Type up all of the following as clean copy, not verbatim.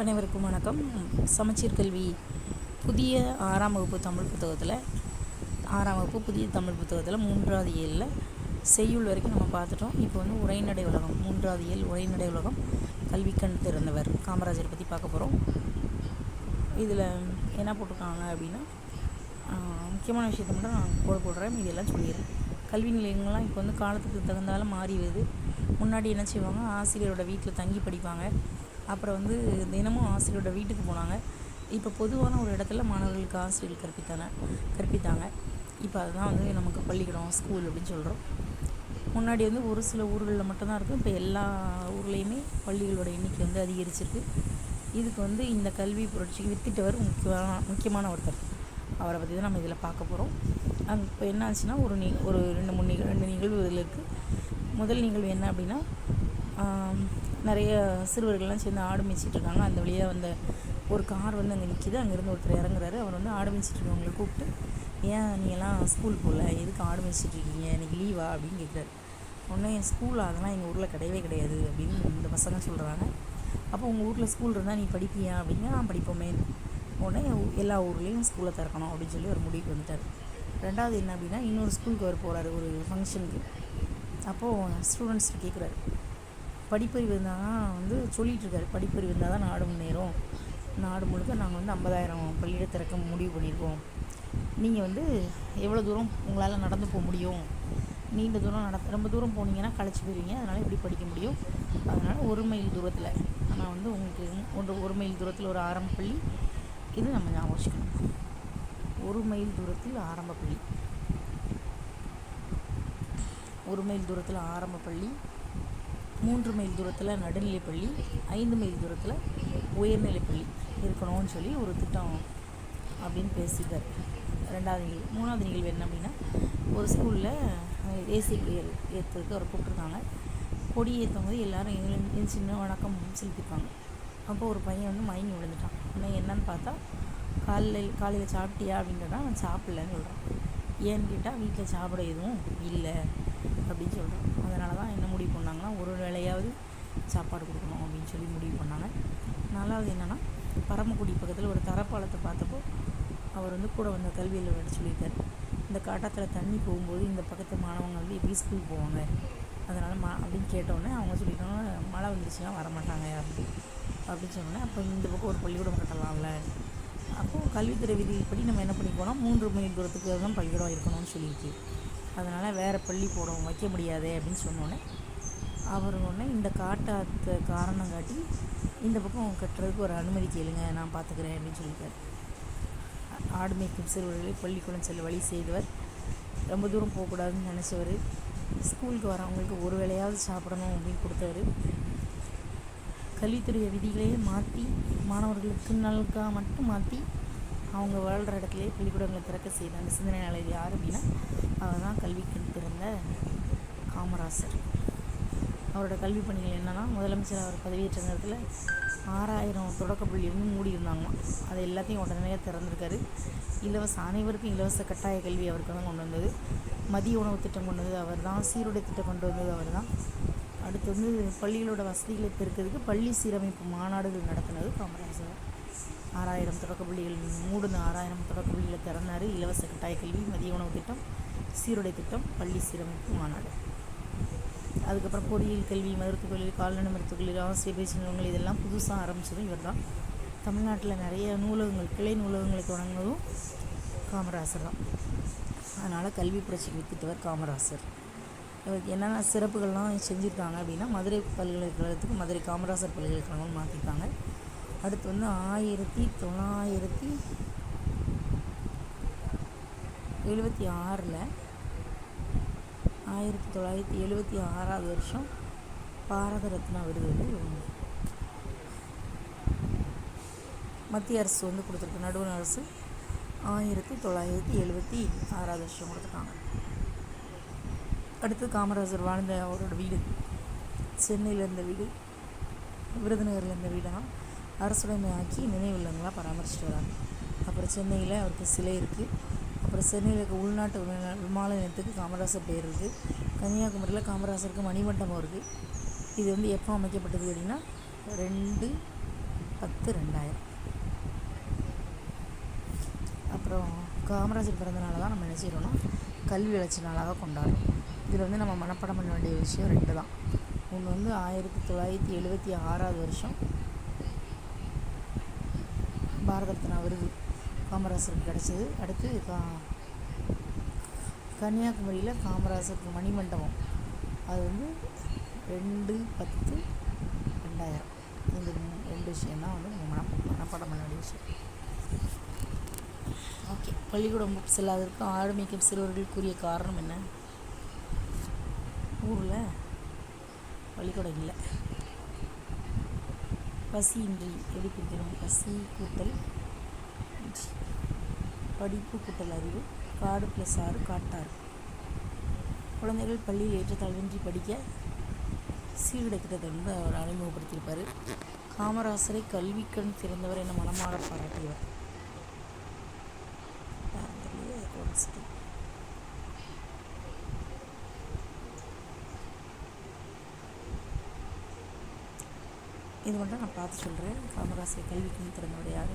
அனைவருக்கும் வணக்கம். சமச்சீர் கல்வி புதிய 6ஆம் வகுப்பு தமிழ் புத்தகத்தில் 6ஆம் வகுப்பு புதிய தமிழ் புத்தகத்தில் 3வது இயலில் செய்யுள் வரைக்கும் நம்ம பார்த்துட்டோம். இப்போ வந்து உரைநடை உலகம் 3வது இயல் உரைநடை உலகம் கல்விக்கண் திறந்தவர் காமராஜர் பற்றி பார்க்க போகிறோம். இதில் என்ன போட்டிருக்காங்க அப்படின்னா, முக்கியமான விஷயத்தை மட்டும் நான் போடுறேன், இதெல்லாம் சொல்லிடுறேன். கல்வி நிலையங்கள்லாம் இப்போ வந்து காலத்துக்கு தகுந்தாலும் மாறி வருது. முன்னாடி என்ன செய்வாங்க, ஆசிரியரோட வீட்டில் தங்கி படிப்பாங்க. அப்புறம் வந்து தினமும் ஆசிரியரோட வீட்டுக்கு போனாங்க. இப்போ பொதுவான ஒரு இடத்துல மாணவர்களுக்கு ஆசிரியர்கள் கற்பித்தாங்க. இப்போ அதுதான் வந்து நமக்கு பள்ளிக்கூடம், ஸ்கூல் அப்படின்னு சொல்கிறோம். முன்னாடி வந்து ஒரு சில ஊர்களில் மட்டும்தான் இருக்கும். இப்போ எல்லா ஊர்லேயுமே பள்ளிகளோட எண்ணிக்கை வந்து அதிகரிச்சிருக்கு. இதுக்கு வந்து இந்த கல்வி புரட்சிக்கு வித்திட்டவர் முக்கியமான ஒருத்தர். அவரை பற்றி தான் நம்ம இதில் பார்க்க போகிறோம். இப்போ என்ன ஆச்சுன்னா, ஒரு 2 நிகழ்வு இதில் இருக்குது. முதல் நிகழ்வு என்ன அப்படின்னா, நிறைய சிறுவர்கள்லாம் சேர்ந்து ஆடு மேய்ச்சிட்டு இருக்காங்க. அந்த வழியாக வந்த ஒரு கார் வந்து அங்கே நிற்கிது. அங்கேருந்து ஒருத்தர் இறங்குறாரு. அவர் வந்து ஆடு மேய்ச்சிட்டு இருக்கவங்களை கூப்பிட்டு, ஏன் நீங்கள்லாம் ஸ்கூல் போகல, எதுக்கு ஆடு மேய்ச்சிட்டு இருக்கீங்க, இன்றைக்கி லீவா அப்படின்னு கேட்குறாரு. உடனே ஸ்கூல் அதெல்லாம் எங்கள் ஊரில் கிடையவே கிடையாது அப்படின்னு இந்த பசங்க சொல்கிறாங்க. அப்போ உங்கள் ஊரில் ஸ்கூல் இருந்தால் நீ படிப்பியா அப்படிங்க. நான் படிப்போமே. உடனே எல்லா ஊர்லேயும் ஸ்கூலை திறக்கணும் அப்படின்னு சொல்லி ஒரு முடிவுக்கு வந்துட்டார். ரெண்டாவது என்ன அப்படின்னா, இன்னொரு ஸ்கூலுக்கு அவர் போகிறாரு ஒரு ஃபங்க்ஷனுக்கு. அப்போது ஸ்டூடெண்ட்ஸ்ட்டு கேட்குறாரு, படிப்பறிவு இருந்தால் தான் வந்து சொல்லிகிட்ருக்காரு, படிப்பறிவு இருந்தால் தான் நாடு முன்னேறும், நாடு முழுக்க நாங்கள் வந்து 50,000 பள்ளியிட திறக்க முடிவு பண்ணியிருக்கோம். நீங்கள் வந்து எவ்வளோ தூரம் உங்களால் நடந்து போக முடியும், நீண்ட தூரம் ரொம்ப தூரம் போனீங்கன்னா களைச்சி போயிடுவீங்க, அதனால் எப்படி படிக்க முடியும், அதனால் 1 மைல் தூரத்தில் ஆனால் வந்து உங்களுக்கு 1 மைல் தூரத்தில் ஒரு ஆரம்ப பள்ளி, இது நம்ம ஞாபகம் வச்சுக்கணும். 1 மைல் தூரத்தில் ஆரம்ப பள்ளி, 1 மைல் தூரத்தில் ஆரம்ப பள்ளி, 3 மைல் தூரத்தில் நடுநிலைப்பள்ளி, 5 மைல் தூரத்தில் உயர்நிலைப்பள்ளி இருக்கணும்னு சொல்லி ஒரு திட்டம் அப்படின்னு பேசிட்டார். மூணாவது நிகழ்வு என்ன அப்படின்னா, ஒரு ஸ்கூலில் தேசிய கொடி ஏற்றுறதுக்கு அவர் கூப்பிட்ருக்காங்க. கொடி ஏற்றும் போது எல்லோரும் சின்ன வணக்கம் செலுத்திப்பாங்க. அப்போ ஒரு பையன் வந்து மயங்கி விழுந்துட்டான். ஆனால் என்னன்னு பார்த்தா, காலையில் சாப்பிட்டியா அப்படின்றதான் அவன் சாப்பிட்லன்னு சொல்கிறான். ஏன்னு கேட்டால், வீட்டில் சாப்பிட எதுவும் இல்லை அப்படின்னு சொல்கிறான். அதனால தான் என்ன முடிவு பண்ணாங்கன்னா, ஒரு வேளையாவது சாப்பாடு கொடுக்கணும் அப்படின்னு சொல்லி முடிவு பண்ணாங்க. நாலாவது என்னென்னா, பரமக்குடி பக்கத்தில் ஒரு தரப்பாலத்தை பார்த்தப்போ அவர் வந்து கூட வந்த கல்வியில் சொல்லியிருக்காரு, இந்த காட்டத்தில் தண்ணி போகும்போது இந்த பக்கத்து மாணவங்க வந்து எப்படி ஸ்கூல் போவாங்க, அதனால் அப்படின்னு கேட்டோடனே அவங்க சொல்லிட்டாங்க, மழை வந்துருச்சுன்னா வரமாட்டாங்க அப்படின்னு சொன்னோன்னே, அப்போ இந்த பக்கம் ஒரு பள்ளிக்கூடம் கட்டலாம்ல. அப்போது கல்வித்துறை விதிப்படி நம்ம என்ன பண்ணிக்கோனா, 3 மைல் தூரத்துக்கு தான் பள்ளிக்கூடம் இருக்கணும்னு சொல்லியிருக்கு. அதனால் வேறு பள்ளி வைக்க முடியாது அப்படின்னு சொன்னோன்னே, அவர் ஒன்று இந்த காட்டாத்த காரணம் காட்டி இந்த பக்கம் கட்டுறதுக்கு ஒரு அனுமதி கேளுங்க, நான் பார்த்துக்கிறேன் அப்படின்னு சொல்லியிருக்காரு. ஆடு மேய்க்கும் சிறுவர்களை பள்ளிக்கூடம் செல்ல வழி செய்தவர், ரொம்ப தூரம் போகக்கூடாதுன்னு நினச்சவர், ஸ்கூலுக்கு வரவங்களுக்கு ஒரு வேளையாவது சாப்பிடணும் அப்படின்னு கொடுத்தவர், கல்வித்துறை விதிகளையே மாற்றி மாணவர்களுக்கு நலனுக்காக மட்டும் மாற்றி அவங்க வாழ்கிற இடத்துலேயே பள்ளிக்கூடங்களை திறக்க செய்த அந்த சிந்தனையாளர் யார் அப்படின்னா, அவர் தான் கல்விக்கண் திறந்த காமராசர். அவரோட கல்வி பணிகள் என்னென்னா, முதலமைச்சர் அவர் பதவியேற்ற நேரத்தில் 6,000 தொடக்கப்பள்ளி வந்து மூடியிருந்தாங்களாம். அது எல்லாத்தையும் உடனடியாக திறந்திருக்காரு. அனைவருக்கும் இலவச கட்டாய கல்வி அவருக்கு தான் கொண்டு வந்தது. மதிய உணவு திட்டம் கொண்டு வந்தது அவர் தான். சீருடை திட்டம் கொண்டு வந்தது அவர் தான். அடுத்து வந்து பள்ளிகளோட வசதிகளை பெருக்கிறதுக்கு பள்ளி சீரமைப்பு மாநாடுகள் நடத்தினது காமராஜர். 6,000 தொடக்கப்பள்ளிகள் 6,000 தொடக்கப்பள்ளிகளை திறந்தார். இலவச கட்டாய கல்வி, மதிய உணவு திட்டம், சீருடை திட்டம், பள்ளி சீரமைப்பு மாநாடு. அதுக்கப்புறம் பொறியியல் கல்வி, மருத்துவக் கல்வி, கால்நடை மருத்துவக் கல்வி, ஆசிரியர் பயிற்சி நிறுவனங்கள் இதெல்லாம் புதுசாக ஆரம்பித்ததும் இவர் தான். தமிழ்நாட்டில் நிறைய நூலகங்கள், கிளை நூலகங்களை தொடங்கினதும் காமராசர் தான். அதனால் கல்வி புரட்சிக்கு வித்திட்டவர் காமராசர். இவருக்கு என்னென்ன சிறப்புகள்லாம் செஞ்சுருக்காங்க அப்படின்னா, மதுரை பல்கலைக்கழகத்துக்கு மதுரை காமராசர் பல்கலைக்கழகம் மாற்றிருக்காங்க. அடுத்து வந்து 1976 வருஷம் பாரத ரத்னா விருது வந்து மத்திய அரசு வந்து கொடுத்துருக்கு. நடுவண் அரசு 1976 வருஷம் கொடுத்துருக்காங்க. அடுத்து காமராஜர் வாழ்ந்த அவரோட வீடு, சென்னையில் இருந்த வீடு, விருதுநகரில் இருந்த வீடெல்லாம் அரசுடைமை ஆக்கி நினைவில்லங்களாக பராமரிச்சுட்டு வராங்க. அப்புறம் சென்னையில் அவருக்கு சிலை இருக்குது. அப்புறம் சென்னையில் இருக்க உள்நாட்டு விமான நிலையத்துக்கு காமராசர் பேர் இருக்குது. கன்னியாகுமரியில் காமராசருக்கு மணிமண்டபம் இருக்குது. இது வந்து எப்போ அமைக்கப்பட்டது அப்படின்னா 10/2000. அப்புறம் காமராஜர் பிறந்தநாள் தான் நம்ம என்ன செய்கிறோன்னா கல்வி வளர்ச்சி நாளாக கொண்டாடுறோம். இதில் வந்து நம்ம மனப்பாடம் பண்ண வேண்டிய விஷயம் 2 தான். ஒன்று வந்து 1976 வருஷம் பாரத ரத்னா விருது காமராஜருக்கு கிடச்சிது. அடுத்து கன்னியாகுமரியில் காமராஜருக்கு மணிமண்டபம், அது வந்து 2/10/2000. இந்த 2 விஷயந்தான் வந்து நம்ம மனப்பாடம் பண்ண வேண்டிய விஷயம். ஓகே. பள்ளிக்கூடம் செல்லாததற்கு ஆடு மேய்க்கும் சிறுவர்கள் கூறிய காரணம் என்ன? ஊரில் பள்ளிக்கூடம் இல்லை. பசியின்றி எப்படி பிரிக்கணும்? பசி கூட்டல் படிப்பு கூட்டல் அறிவு, காடு + 6 காட்டாறு. குழந்தைகள் பள்ளியில் ஏற்றத்தாழ்வின்றி படிக்க சீருடை திட்டத்தை வந்து அவர் அறிமுகப்படுத்தியிருப்பார். காமராசரை கல்விக்கண் திறந்தவர் என மனமாற பாராட்டியவர். இது மட்டும் நான் பார்த்து சொல்கிறேன். காமராசரை கல்விக்கண் திறந்தவர் யார்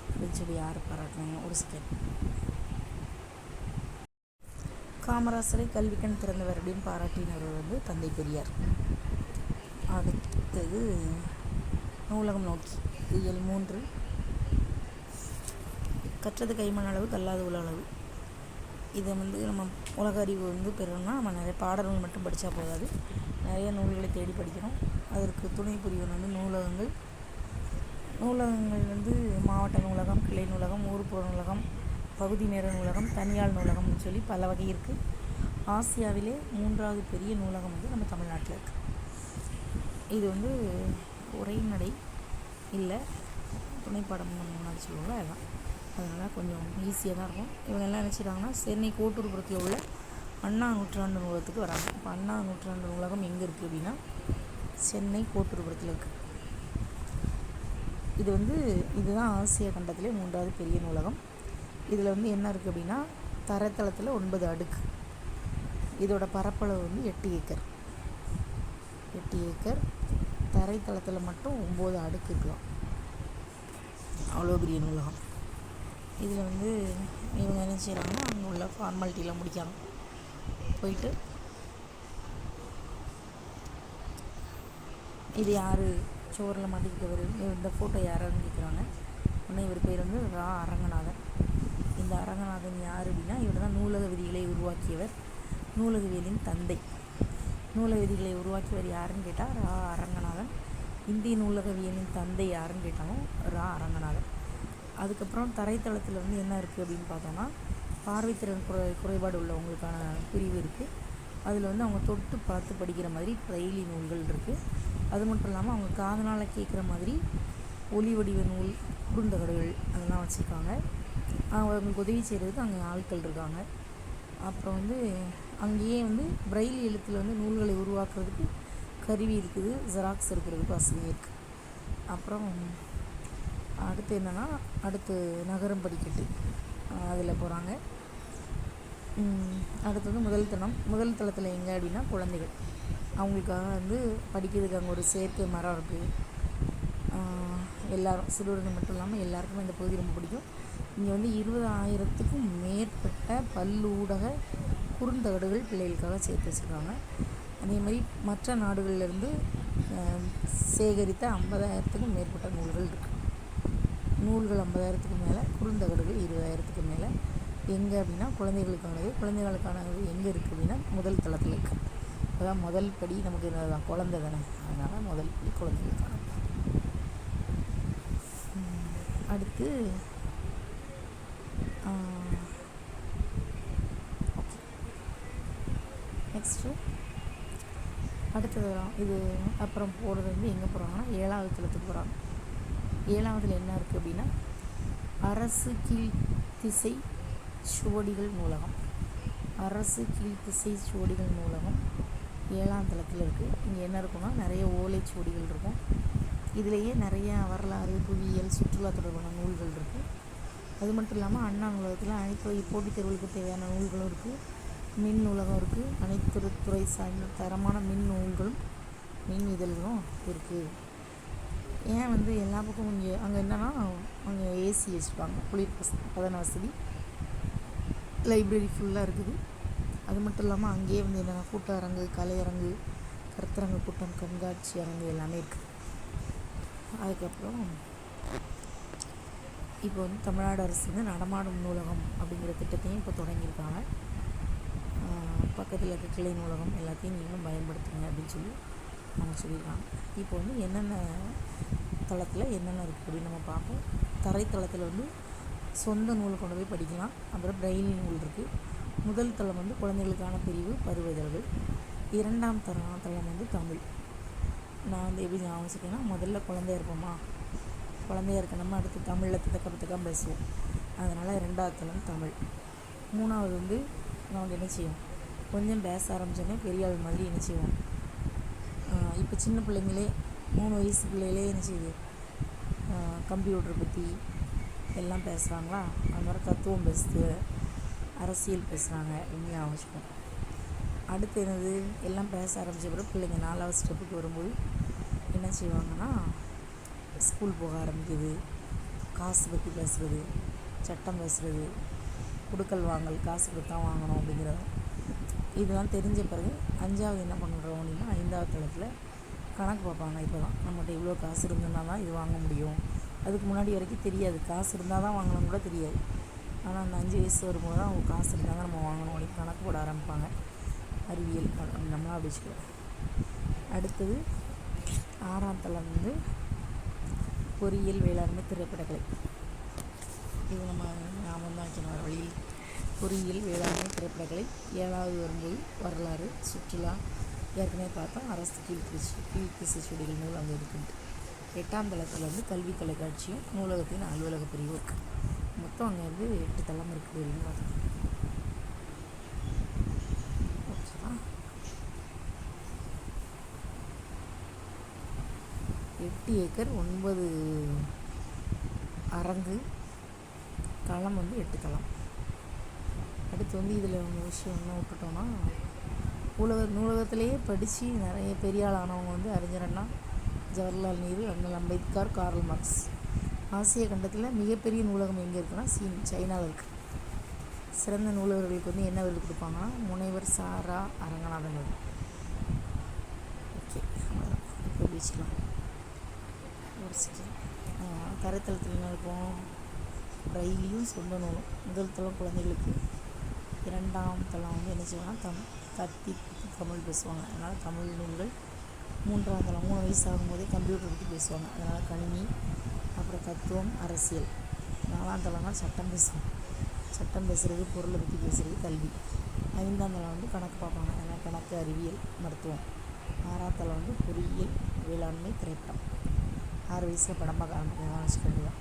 அப்படின்னு சொல்லி யார் பாராட்டினாங்க? ஒரு செகண்ட். காமராசரை கல்விக்கண் திறந்தவர் அப்படின்னு பாராட்டினவர் வந்து தந்தை பெரியார். அடுத்தது நூலகம் நோக்கி இயல் 3. கற்றது கைமண் அளவு கல்லாத உல அளவு. இதை வந்து நம்ம உலக அறிவு வந்து பெறணும்னா நம்ம நிறைய பாடல்கள் மட்டும் படித்தா போதாது, நிறைய நூல்களை தேடி படிக்கணும். அதற்கு துணை புரிவன் வந்து நூலகங்கள். நூலகங்கள் வந்து மாவட்ட நூலகம், கிளை நூலகம், ஊர்ப்புற நூலகம், பகுதி நேர நூலகம், தனியார் நூலகம்னு சொல்லி பல வகை இருக்குது. ஆசியாவிலே 3வது பெரிய நூலகம் வந்து நம்ம தமிழ்நாட்டில் இருக்குது. இது வந்து உரைநடை இல்லை, துணைப்பாடம் முன்னாடி சொல்லுவோம்ல, அதுதான். அதனால் கொஞ்சம் ஈஸியாக தான் இருக்கும். இவங்க எல்லாம் நினச்சிட்டாங்கன்னா சென்னை கோட்டூர்புரத்தில் உள்ள அண்ணா நூற்றாண்டு நூலகத்துக்கு வராங்க. இப்போ அண்ணா நூற்றாண்டு நூலகம் எங்கே இருக்குது அப்படின்னா சென்னை கோட்டூர்புரத்தில் இருக்குது. இதுதான் ஆசியா கண்டத்திலே 3வது பெரிய நூலகம். இதில் வந்து என்ன இருக்குது அப்படின்னா தரைத்தளத்தில் 9 அடுக்கு. இதோட பரப்பளவு வந்து 8 ஏக்கர். 8 ஏக்கர். தரைத்தளத்தில் மட்டும் 9 அடுக்கு இருக்கலாம். அவ்வளோ பெரிய நூலகம். இதில் வந்து இவங்க என்ன செய்கிறாங்கன்னா அங்கே உள்ள ஃபார்மாலிட்டிலாம் முடிக்காங்க. போயிட்டு இது யார் சோரில் மாட்டிக்கிட்டவர், இந்த ஃபோட்டோ யாருன்னு கேட்குறாங்க. உடனே இவர் பேர் வந்து ரா. அரங்கநாதன். இந்த அரங்கநாதன் யார் அப்படின்னா இவர் தான் நூலக விதிகளை உருவாக்கியவர், நூலகவியலின் தந்தை. நூலக விதிகளை உருவாக்கியவர் யாருன்னு கேட்டால் ரா. அரங்கநாதன். இந்திய நூலகவியலின் தந்தை யாருன்னு கேட்டாலும் ரா. அரங்கநாதன். அதுக்கப்புறம் தரைத்தளத்தில் வந்து என்ன இருக்குது அப்படின்னு பார்த்தோன்னா பார்வைத்திறன் குறைபாடு உள்ளவங்களுக்கான பிரிவு இருக்குது. அதில் வந்து அவங்க தொட்டு பார்த்து படிக்கிற மாதிரி பிரெய்லி நூல்கள் இருக்குது. அது மட்டும் இல்லாமல் அவங்க காதனால் கேட்குற மாதிரி ஒலி வடிவ நூல், குறுந்தகடுகள் அதெல்லாம் வச்சுருக்காங்க. அவங்களுக்கு உதவி செய்கிறதுக்கு அங்கே ஆட்கள் இருக்காங்க. அப்புறம் வந்து அங்கேயே வந்து பிரெய்லி எழுத்தில் வந்து நூல்களை உருவாக்குறதுக்கு கருவி இருக்குது, ஜெராக்ஸ் எடுக்கிறதுக்கு வசதி இருக்குது. அப்புறம் அடுத்து என்னென்னா நகரம் படிக்கட்டு அதில் போகிறாங்க. அடுத்து வந்து முதல் தளத்தில் எங்கே அப்படின்னா குழந்தைகள், அவங்களுக்காக வந்து படிக்கிறதுக்கு அங்கே ஒரு செயற்கை மரம் இருக்குது. எல்லோரும் சிறுவர்கள் மட்டும் இல்லாமல் எல்லாருக்குமே இந்த பகுதி ரொம்ப பிடிக்கும். இங்கே வந்து 20,000க்கும் மேற்பட்ட பல்லூடக குறுந்தகடுகள் பிள்ளைகளுக்காக சேர்த்து வச்சுருக்காங்க. அதே மாதிரி மற்ற நாடுகளிலிருந்து சேகரித்த 50,000க்கும் மேற்பட்ட நூல்கள் இருக்குது. நூல்கள் 50,000க்கு மேலே, குறுந்தகடுகள் 20,000க்கு மேலே. எங்கே அப்படின்னா குழந்தைகளுக்கானது எங்கே இருக்குது அப்படின்னா முதல் தளத்தில் இருக்குது. அதான் முதல் படி நமக்கு என்னதான் குழந்தை தானே, அதனால் முதல் படி குழந்தைகளுக்கான. அடுத்து ஓகே, நெக்ஸ்ட்டு அடுத்தது இது அப்புறம் போகிறது வந்து எங்கே போகிறாங்கன்னா 7வது தளத்துக்கு போகிறாங்க. 7வதுல என்ன இருக்குது அப்படின்னா அரசு கீழ்த்திசை சுவடிகள் நூலகம். அரசு கீழ்த்திசை சுவடிகள் நூலகம் 7ஆம் தளத்தில் இருக்குது. இங்கே என்ன இருக்குன்னா நிறைய ஓலைச்சுவடிகள் இருக்கும். இதிலேயே நிறைய வரலாறு, புவியியல், சுற்றுலா தொடர்பான நூல்கள் இருக்குது. அது மட்டும் இல்லாமல் அண்ணா நூலகத்தில் அனைத்து வகை போட்டித் தேர்வுகளுக்கு தேவையான நூல்களும் இருக்குது. மின் நூலகம் இருக்குது. அனைத்து துறை சார்ந்த தரமான மின் நூல்களும் மின் இதழ்களும் இருக்குது. ஏன் வந்து எல்லா பக்கமும் இங்கே அங்கே என்னென்னா அங்கே ஏசி வச்சுருப்பாங்க, குளிர் பதன வசதி, லைப்ரரி ஃபுல்லாக இருக்குது. அது மட்டும் இல்லாமல் அங்கேயே வந்து என்னென்னா கூட்ட அரங்கு, கலையரங்கு, கருத்தரங்கு கூட்டம், கண்காட்சி அரங்கு எல்லாமே இருக்குது. அதுக்கப்புறம் இப்போ வந்து தமிழ்நாடு அரசு வந்து நடமாடும் நூலகம் அப்படிங்கிற திட்டத்தையும் இப்போ தொடங்கியிருக்காங்க. பக்கத்தில் இருக்க கிளை நூலகம் எல்லாத்தையும் நீங்களும் பயன்படுத்துங்க அப்படின்னு சொல்லி அவங்க சொல்லியிருக்காங்க. இப்போ வந்து என்னென்ன தளத்தில் என்னென்ன இருக்குது அப்படின்னு நம்ம பார்ப்போம். தரைத்தளத்தில் வந்து சொந்த நூலை கொண்டு போய் படிக்கலாம். அப்புறம் பிரெயில் நூல் இருக்குது. முதல் தளம் வந்து குழந்தைகளுக்கான பிரிவு பருவ இதழ்கள். இரண்டாம் தளம் வந்து தமிழ். நான் வந்து எப்படி ஞாபகம் வச்சுக்கேன்னா, முதல்ல குழந்தையா இருப்போமா, குழந்தையா இருக்க நம்ம அடுத்து தமிழில் திட்டக்க பேசுவோம். அதனால் ரெண்டாவது தளம் தமிழ். மூணாவது வந்து நமக்கு என்ன செய்வோம், கொஞ்சம் பேச ஆரம்பித்தோன்னே பெரிய ஆள் மாதிரி என்ன செய்வோம். இப்போ சின்ன பிள்ளைங்களே 3 வயசு பிள்ளைகளே என்ன செய்யுது, கம்ப்யூட்டர் பற்றி எல்லாம் பேசுகிறாங்களா, அது மாதிரி தத்துவம் பேசுது, அரசியல் பேசுகிறாங்க அப்படின்னு ஞாபகம். அடுத்து என்னது, எல்லாம் பேச ஆரம்பித்த பிறகு பிள்ளைங்க 4வது ஸ்டெப்புக்கு வரும்போது என்ன செய்வாங்கன்னா, ஸ்கூல் போக ஆரம்பிக்குது, காசு பற்றி பேசுகிறது, சட்டம் பேசுகிறது, கொடுக்கல் வாங்கல், காசு கொடுத்தா வாங்கணும் அப்படிங்கிறது. இதெல்லாம் தெரிஞ்ச பிறகு 5வது என்ன பண்ணுறோம் அப்படின்னா, 5வது தளத்தில் கணக்கு பார்ப்பாங்க. இப்போ தான் நம்மகிட்ட இவ்வளோ காசு இருந்ததுனா தான் இது வாங்க முடியும். அதுக்கு முன்னாடி வரைக்கும் தெரியாது, காசு இருந்தால் தான் வாங்கணும்னு கூட தெரியாது. ஆனால் அந்த 5 வயசு வரும்போது தான் அவங்க காசு இருந்தால் தான் நம்ம வாங்கணும் அப்படின்னு கணக்கு போட ஆரம்பிப்பாங்க. அறிவியல் அப்படி நம்மளாம் அப்படி வச்சுக்கலாம். அடுத்தது 6ஆம் தளம் வந்து பொறியியல், வேளாண்மை, திரைப்படக்கலை. இது நம்ம ஞாபகம் தான் வைக்கணும். வர வழியில் பொறியியல், வேளாண்மை, திரைப்படக்கலை. 7வது வரும்போது வரலாறு, சுற்றுலா, ஏற்கனவே பார்த்தோம். அரசு கீழ்த்திசை செடிகள் நூல் அங்கே இருக்குது. 8ஆம் தளத்தில் வந்து கல்வி தொலைக்காட்சியும் நூலகத்தின் அலுவலக பிரிவு இருக்குது. மொத்தம் அங்கே வந்து 8 தளம் இருக்குது அப்படின்னு பார்த்தோம். ஓகேவா? 8 ஏக்கர் 9 அரங்கு, தளம் வந்து 8 தளம். அடுத்து வந்து இதில் ஒரு விஷயம் என்ன விட்டுட்டோன்னா, நூலகத்திலேயே படித்து நிறைய பெரிய ஆள் ஆனவங்க வந்து அறிஞர் அண்ணா, ஜவஹர்லால் நேரு, அண்ணல் அம்பேத்கர், கார்ல் மார்க்ஸ். ஆசிய கண்டத்தில் மிகப்பெரிய நூலகம் எங்கே இருக்குன்னா சைனாவில் இருக்குது. சிறந்த நூலகர்களுக்கு வந்து என்ன விருது கொடுப்பாங்கன்னா, முனைவர் சாரா அரங்கநாதன் விருது. ஓகே, அவ்வளோதான். இப்போ வச்சுக்கலாம். ஒரு செகண்ட். தரைத்தளத்தில் என்ன இருக்கும், பிரெயிலையும் சொந்த நூலும். முதல் தளம் குழந்தைகளுக்கு, 2ஆம் தளம் வந்து என்ன செய்வாங்கன்னா தத்தி தமிழ் பேசுவாங்க, அதனால் தமிழ் நூல்கள். 3ஆம் தளம் 3 வயசு ஆகும்போதே கம்ப்யூட்டர் பற்றி பேசுவாங்க, அதனால் கணினி. அப்புறம் தத்துவம், அரசியல். 4ஆம் தளம்னா சட்டம் பேசுவாங்க, சட்டம் பேசுகிறது, பொருளை பற்றி பேசுகிறது, கல்வி. 5ஆம் தளம் வந்து கணக்கு பார்ப்பாங்க, அதனால் கணக்கு, அறிவியல், மருத்துவம். 6ஆம் தளம் வந்து பொறியியல், வேளாண்மை, திரைப்படம். 6 வயசில் படம் பார்க்க ஆரம்பிக்கிறதா வச்சுக்கிறது தான்.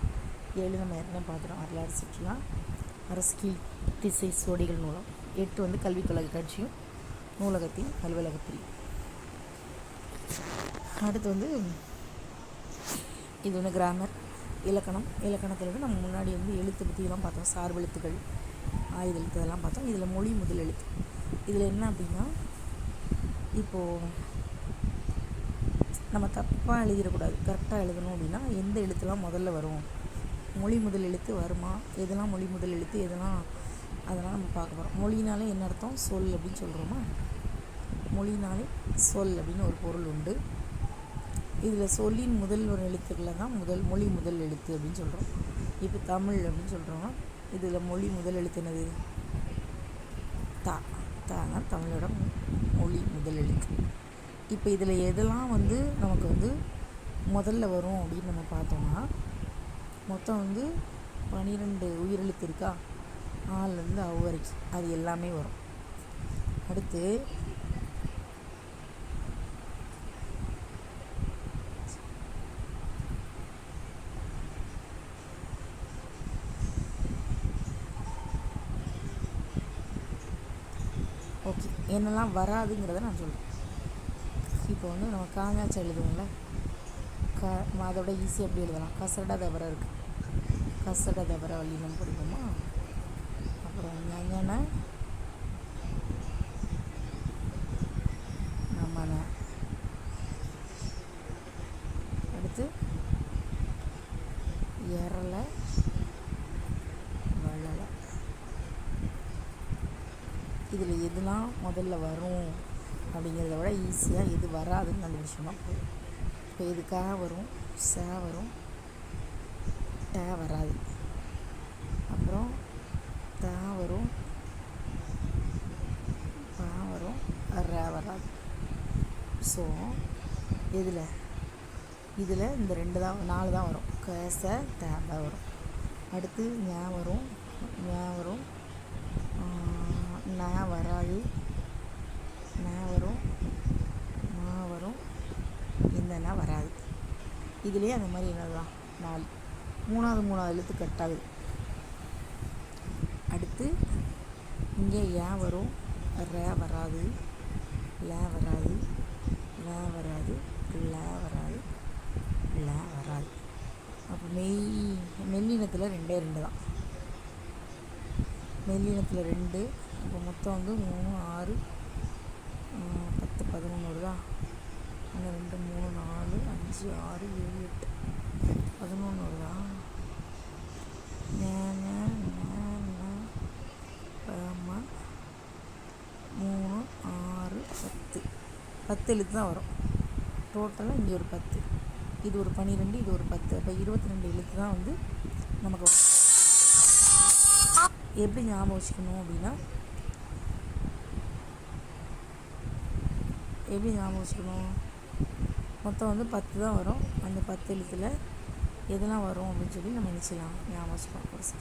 7 நம்ம ஏற்கனவே பார்த்துட்டோம், வரலாறு, சுற்றுலா, அரசு கீழ்த்திசை சோடிகள் நூலம். 8 வந்து கல்வி தொலைக்காட்சியும் நூலகத்தின் அலுவலக பிரிவு. அடுத்து வந்து இது வந்து கிராமர், இலக்கணம். இலக்கணத்தில் வந்து நம்ம முன்னாடி வந்து எழுத்து பற்றிலாம் பார்த்தோம், சார்பு எழுத்துக்கள், ஆயுத எழுத்து இதெல்லாம் பார்த்தோம். இதில் மொழி முதல் எழுத்து. இதில் என்ன அப்படின்னா, இப்போது நம்ம தப்பாக எழுதிடக்கூடாது, கரெக்டாக எழுதணும் அப்படின்னா எந்த எழுத்துலாம் முதல்ல வரும், மொழி முதல் எழுத்து வருமா, எதெல்லாம் மொழி முதல் எழுத்து, எதெல்லாம், அதெல்லாம் நம்ம பார்க்க போகிறோம். மொழினாலே என்ன அர்த்தம், சொல் அப்படின்னு சொல்கிறோமா. மொழினாலே சொல் அப்படின்னு ஒரு பொருள் உண்டு. இதில் சொல்லின் முதல் ஒரு எழுத்துக்களை தான் மொழி முதல் எழுத்து அப்படின்னு சொல்கிறோம். இப்போ தமிழ் அப்படின்னு சொல்கிறோம்னா இதில் மொழி முதல் எழுத்து என்னது, தாங்க தமிழோட மொழி முதல் எழுத்து. இப்போ இதில் எதெல்லாம் வந்து நமக்கு வந்து முதல்ல வரும் அப்படின்னு நம்ம பார்த்தோம்னா, மொத்தம் வந்து 12 உயிரெழுத்து இருக்கா, ஆலேருந்து அவ் வரைக்கும், அது எல்லாமே வரும். அடுத்து ஓகே, என்னெல்லாம் வராதுங்கிறத நான் சொல்கிறேன். இப்போ வந்து நம்ம காஞ்சாச்சா எழுதுவோம்ல, அதோட ஈஸியாக எப்படி எழுதலாம், கசட தவற இருக்குது, கசட தவற வள்ளி நம்ம படிப்போமா. அப்புறம் ஞன நம்மன. அடுத்து இதில் எதுலாம் முதல்ல வரும் அப்படிங்கிறத விட ஈஸியாக எது வராதுன்னு கண்டுபிடிச்சோம்னா போதும். இப்போ எதுக்காக வரும், ச வரும், ட வராது, அப்புறம் த வரும், ப வரும், ர வராது. ஸோ இதில் இந்த 2 தான் 4 தான் வரும். க ச த ப வரும். அடுத்து ஞ வரும், ந வராது, ந வரும், ம வரும், இந்த ந வராது. இதுலேயே அந்த மாதிரி என்னதான் 4 மூணாவது எழுத்து கட் ஆகுது. அடுத்து இங்கே ஏ வரும், ர வராது, ல வராது, ல வராது, ல வராது, ல வராது. அப்போ மெல்லினத்தில் 2 தான். மெல்லினத்தில் 2. அப்போ மொத்தம் வந்து 3 6 10 11 வருதா? 1 2 3 4 5 6 7 8 11 வருதா? ப 3 6 10 எழுத்து தான் வரும். டோட்டலாக இங்கே ஒரு 10, இது ஒரு 12, இது ஒரு 10. அப்போ 22 எழுத்து தான் வந்து நமக்கு எப்படி ஞாபகம் வச்சுக்கணும் அப்படின்னா, எப்படி ஞாபகம் வச்சுக்கணும், மொத்தம் வந்து 10 தான் வரும். அந்த 10 எழுத்தில் எதெல்லாம் வரும் அப்படின்னு சொல்லி நம்ம நினச்சிக்கலாம், ஞாபகம் வச்சுக்கலாம். ஒரு சில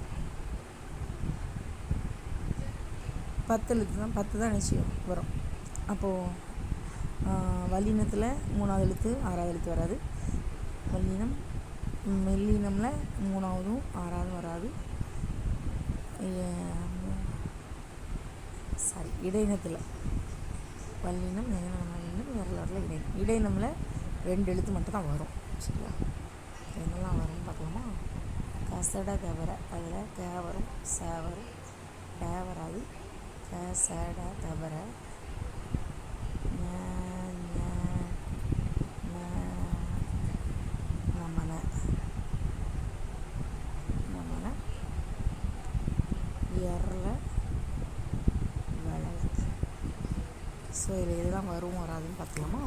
10 எழுத்து தான் 10 தான் நிச்சயம் வரும். அப்போது வல்லினத்தில் 3வது எழுத்து 6வது எழுத்து வராது. வல்லினம் மெல்லினமில் 3ஆவதும் 6ஆவதும் வராது. இடையினத்தில் வல்லினம் இடையினமில் 2 எழுத்து மட்டும் தான் வரும். சரியா? என்னெல்லாம் வரும்னு பார்க்கலாமா? கசட தவிர அதில் க வரும், ச வரும், ட வராது, க சட தவிர ஸோ இதில் எதுதான் வரும் வராதுன்னு பார்க்கலாமா?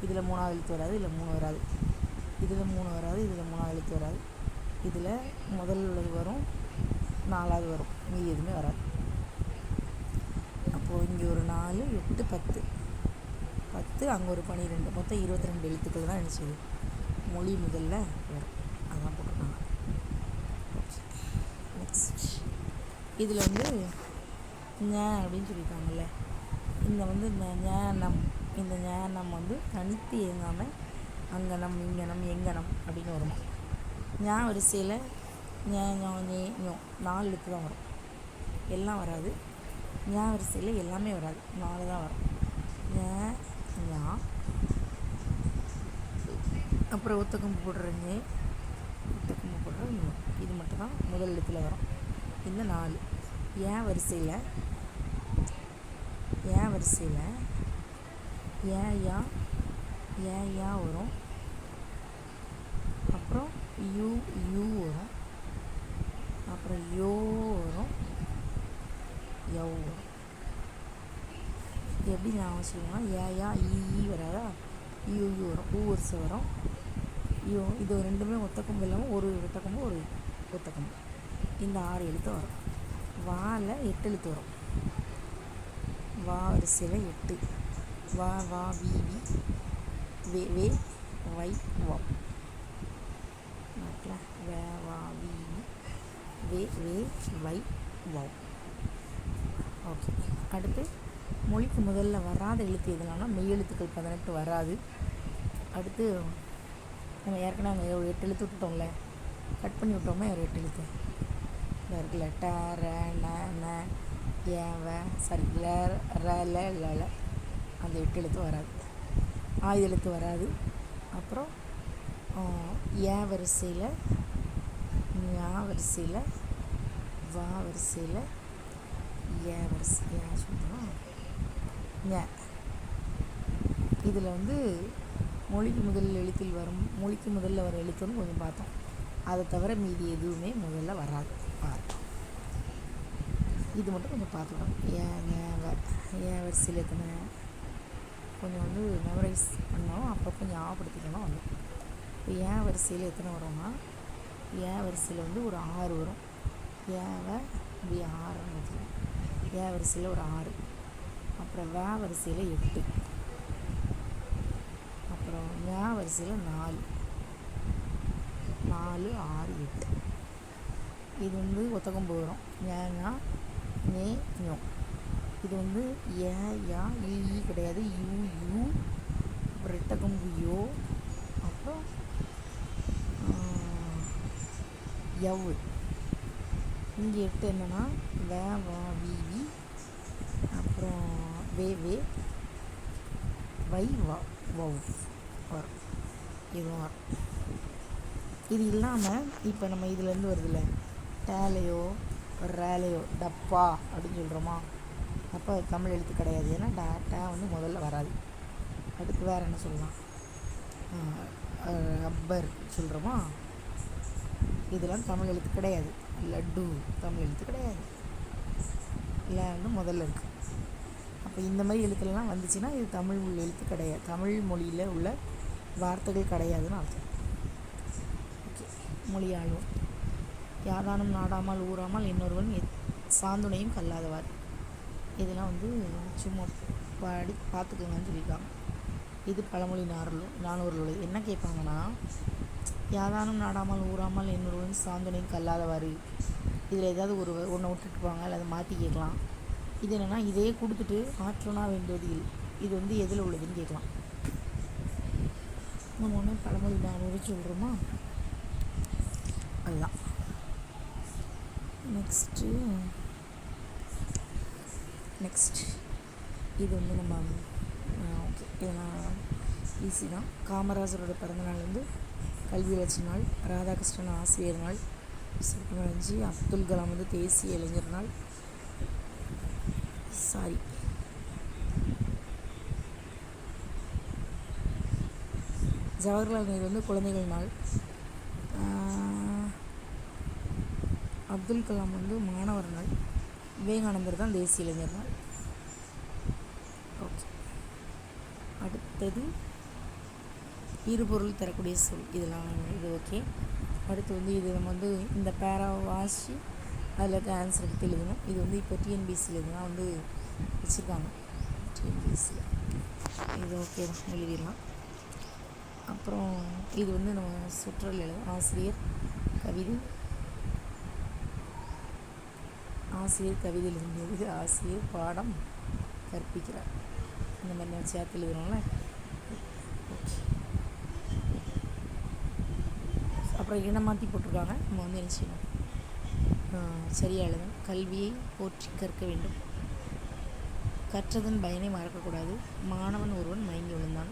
இதில் 3வது எழுத்து வராது, இதில் 3 வராது, இதில் 3 வராது, இதில் 3வது எழுத்து வராது, இதில் முதல் உள்ளது வரும், 4வது வரும், மீதி எதுவுமே வராது. அப்போது இங்கே ஒரு 4 8 10 அங்கே ஒரு 12, மொத்தம் 22 எழுத்துக்கள் தான் நினச்சது மொழி முதல்ல வரும். அதுதான் போட்டிருக்காங்க. நெக்ஸ்ட் இதில் வந்து ஞ அப்படின்னு சொல்லியிருக்காங்கல்ல, இந்த வந்து இந்த ஞானம் வந்து தனித்து இயங்காமல் அங்கனம் இங்கனம் எங்கனம் அப்படின்னு வருமா. ஞா வரிசையில் ஞ ஞோ நே ஞோ 4 எழுத்து தான் வரும், எல்லாம் வராது. ஞா வரிசையில் எல்லாமே வராது, 4 தான் வரும். ஞ ஞா, அப்புறம் ஒத்தக்கம்பு போடுற ஞே, ஒத்தக்கம்பு போடுற ஞோ, இது மட்டும் தான் முதல் எழுத்தில் வரும். இந்த 4 ஏன் வரிசையில் யா வரும், அப்புறம் யூ வரும், அப்புறம் யோ வரும், யவ் வரும். எப்படி ஞாபகம் வச்சுக்கோங்கன்னா, யா ஈ வராதா, யூ வரும், ஊ வரிசை வரும், யோ. இது ரெண்டுமே ஒத்தக்கம்பு இல்லாமல் ஒரு ஒத்தக்கம்பு ஒரு ஒத்தக்கம்பு. இந்த 6 எழுத்து வரும். வால 8 எழுத்து வரும். வா வரிசையில் 8. வா வா வி வே வே வை வா. வே வா வி வே வே வை வா. ஓகே. அடுத்து மொழிக்கு முதல்ல வராத எழுத்து எதுனா மெய் எழுத்துக்கள் 18 வராது. அடுத்து நம்ம ஏற்கனவே அங்கே ஒரு 8 எழுத்து விட்டுட்டோம்ல, கட் பண்ணி விட்டோமே ஒரு 8 எழுத்து இருக்குல்ல, ட ர ந ந ஏவ சரி ல ர ல ல அந்த 8 எழுத்து வராது. 6 எழுத்து வராது. அப்புறம் ஏ வரிசையில் ஞா வரிசையில் வா வரிசையில் ஏ வரிசை சொல்கிறோம் ஞ. இதில் வந்து மொழிக்கு முதல் எழுத்தில் வரும், மொழிக்கு முதல்ல வர எழுத்துன்னு கொஞ்சம் பார்த்தோம். அதை தவிர மீதி எதுவுமே முதல்ல வராது. இது மட்டும் கொஞ்சம் பார்த்துக்கணும். ஏன் வரிசையில் எத்தனை கொஞ்சம் வந்து மெமரைஸ் பண்ணாலும் அப்பப்போ ஞாபகப்படுத்திக்கணும். வந்து இப்போ ஏன் வரிசையில் எத்தனை வரும்னா, ஏன் வரிசையில் வந்து ஒரு 6 வரும். ஏவை இப்படி 6ன்னு வச்சுக்கணும். ஏன் வரிசையில் ஒரு 6, அப்புறம் வரிசையில் 8, அப்புறம் வரிசையில் 4, 4, 6, 8. இது வந்து ஒத்தக்கொம்பு வரும். ஏன்னா நே ஞோ. இது வந்து யா ஈ கிடையாது, யூ, அப்புறம் ரெட்டக்கொம்பு யோ, அப்புறம் யவ். இங்கே 8 என்னென்னா வா வி, அப்புறம் வே வை வா வவ் வரும். இதுவும் வரும். இது இல்லாமல் இப்போ நம்ம இதுலேருந்து வருதுல்ல, டேலையோ ரேலையோ டப்பா அப்படின்னு சொல்கிறோமா, அப்போ அது தமிழ் எழுத்து கிடையாது. ஏன்னா டே வந்து முதல்ல வராது. அதுக்கு வேறு என்ன சொல்லலாம், ரப்பர் சொல்கிறோமா, இதெல்லாம் தமிழ் எழுத்து கிடையாது. லட்டு தமிழ் எழுத்து கிடையாது. இல்லை வந்து முதல்ல இருக்குது. அப்போ இந்த மாதிரி எழுத்துலலாம் வந்துச்சுன்னா இது தமிழ் எழுத்து கிடையாது, தமிழ் மொழியில் உள்ள வார்த்தைகள் கிடையாதுன்னு அர்த்தம். ஓகே. மொழியாளும் யாதானும் நாடாமல் ஊறாமல் இன்னொருவன் சாந்துணையும் கல்லாதவார். இதெல்லாம் வந்து சும்மா பார்த்துக்கோங்கன்னு சொல்லியிருக்காங்க. இது பழமொழி 400 உள்ளது. என்ன கேட்பாங்கன்னா, யாதானும் நாடாமல் ஊறாமல் இன்னொருவன் சாந்துணையும் கல்லாதவார். இதில் ஏதாவது ஒன்றை விட்டுட்டுப்பாங்க, இல்லை அதை மாற்றி கேட்கலாம். இது என்னென்னா, இதையே கொடுத்துட்டு ஆற்றோனா வேண்டியது இது வந்து எதில் உள்ளதுன்னு கேட்கலாம். நம்ம ஒன்று பழமொழி 400 சொல்கிறோமா, அதுதான். நெக்ஸ்ட் இது வந்து நம்ம ஓகே, இதெல்லாம் ஈஸி தான். காமராஜரோட பிறந்தநாள் வந்து கல்வி வளர்ச்சி நாள், ராதாகிருஷ்ணன் ஆசிரியர் நாள், செப்டம்பர் 5. அப்துல் கலாம் வந்து தேசிய இளைஞர் நாள். ஜவஹர்லால் நேரு வந்து குழந்தைகள் நாள். அப்துல் கலாம் வந்து மாணவர் நாள். விவேகானந்தர் தான் தேசிய இளைஞர் நாள். ஓகே. அடுத்தது இருபொருள் தரக்கூடிய சொல். இதெல்லாம் இது ஓகே. அடுத்து வந்து இது நம்ம வந்து இந்த பேராவை வாசி அதில் இருக்க ஆன்சர் எடுத்து எழுதணும். இது வந்து இப்போ டிஎன்பிசியில் இதெல்லாம் வந்து வச்சுருக்காங்க. டிஎன்பிசியில் இது ஓகே தான், எழுதிடலாம். அப்புறம் இது வந்து நம்ம சுற்றல் எழுதும். ஆசிரியர் கவிதை எழுதும்போது ஆசிரியர் பாடம் கற்பிக்கிறார். இந்த மாதிரி நம்ம சேர்த்து எழுதுறோம்ல. ஓகே. அப்புறம் இடம் மாற்றி போட்டிருக்காங்க. நம்ம வந்து என்ன செய்யணும், சரியாக எழுதணும். கல்வியை போற்றி கற்க வேண்டும். கற்றதன் பயனை மறக்கக்கூடாது. மாணவன் ஒருவன் மயங்கி விழுந்தான்.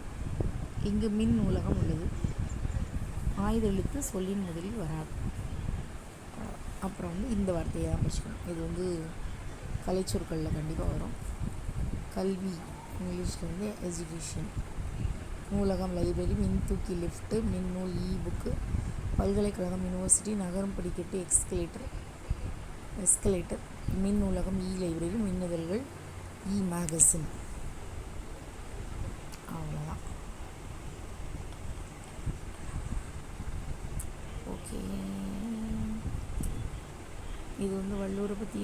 இங்கு மின் நூலகம் உள்ளது. ஆயுத எழுத்து சொல்லின் முதலில் வராது. அப்புறம் வந்து இந்த வார்த்தையை தான் படிச்சுக்கணும். இது வந்து கலைச்சொற்களில் கண்டிப்பாக வரும். கல்வி இங்கிலீஷில் வந்து எஜுகேஷன். நூலகம் லைப்ரரி. மின் தூக்கி லிஃப்ட்டு. மின் நூல் புக்கு. பல்கலைக்கழகம் யூனிவர்சிட்டி. நகரம் படிக்கட்டு எஸ்கலேட்டர். மின் நூலகம் லைப்ரரி. மின்னிதழ்கள் மேகசின். அவ்வளோதான். ஓகே. இது வந்து வள்ளுவரை பற்றி